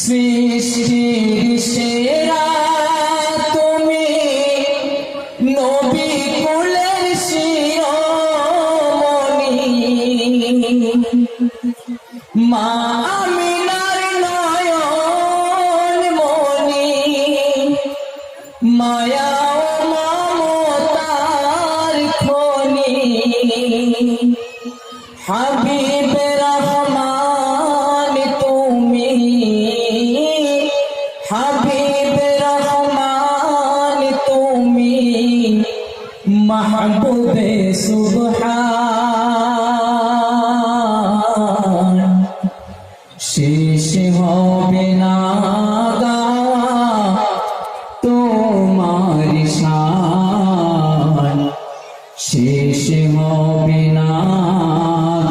সৃষ্টির সেরা তুমি, নবী কুলের শিরোমণি, মা আমিনার নয়ন মণি, মায়া ও মমতার খনি, হাবিবে রহমান তুমি, হাবিবে রহমান তুমি, মাহবুবে সুবহান। শেষ হবে না গাওয়া তোমার শান, শেষ হবে না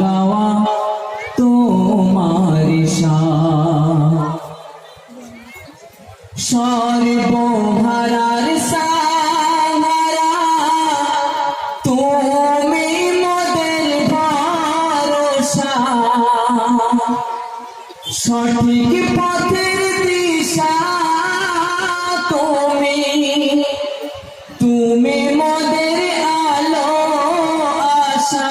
গাওয়া তোমার শান। সর্বহারার সাহারা তুমি মোদের ভরসা, সঠিক পথের দিশা তুমি, তুমি মোদের আলো আশা।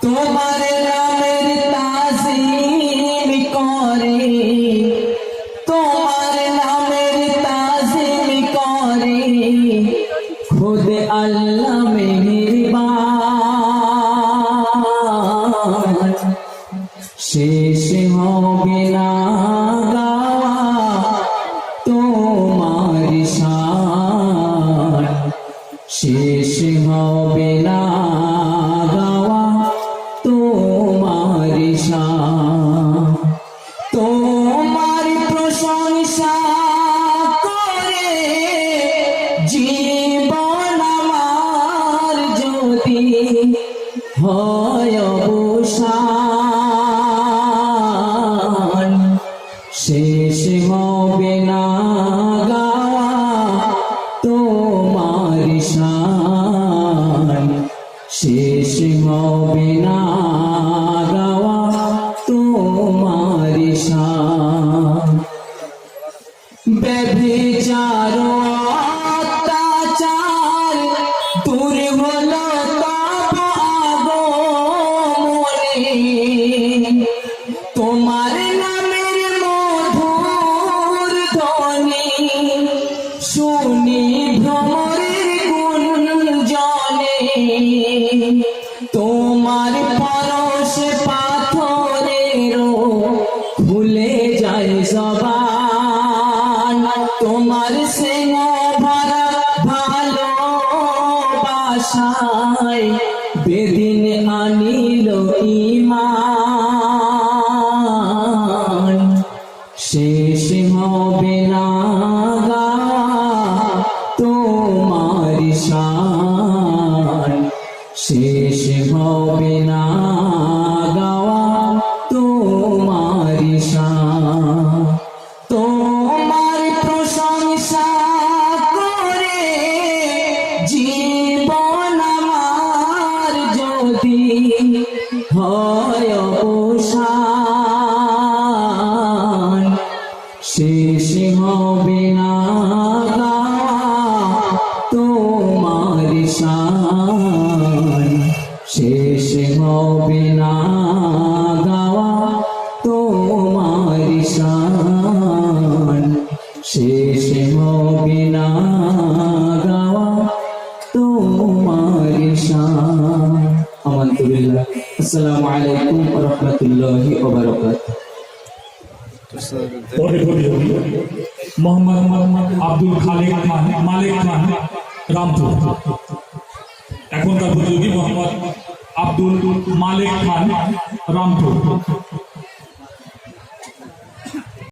তোমার নামের তাজিম করে, তোমার নামের তাজিম করে খুদ আল্লাহ মেহেরবান। শেষ হবে না গাওয়া তোমার শান, শেষ হবে না গাওয়া তোমার শান। তোমার প্রশংসা করে জীবন আমার যদি হয় অবসান, শেষ হবে না গাওয়া তোমার শান, শেষ হবে না গাওয়া তোমার শান। ব্যভিচার অত্যাচার দূর হলো তব আগমনে, তোমার নামের মধুর ধ্বনি শুনি ভ্রমরের গুঞ্জনে। তোমার পরশে পাথরেরও ভুলে যায় জবান, তোমার স্নেহ ভরা ভালোবাসায় বেদিন আনিল ঈমান। শেষ হবে না গাওয়া তোমার শান, শেষ হবে না গাওয়া তোমার শান। তোমার প্রশংসা করে জীবন আমার যদি হয় অবসান, শেষ হবে না গাওয়া তোমার শান, শেষ হবে না গাওয়া তোমার শান, শেষ হবে না গাওয়া তোমার শান। আলহামদুলিল্লাহ। আসসালামু আলাইকুম ওয়া রাহমাতুল্লাহি ওয়া বারাকাতুহু। মোহাম্মদ আব্দুল খালেক খান, মালিক খান, রামপুর। এখনকার প্রতিযোগী মোহাম্মদ আব্দুল মালিক খান, রামপুর।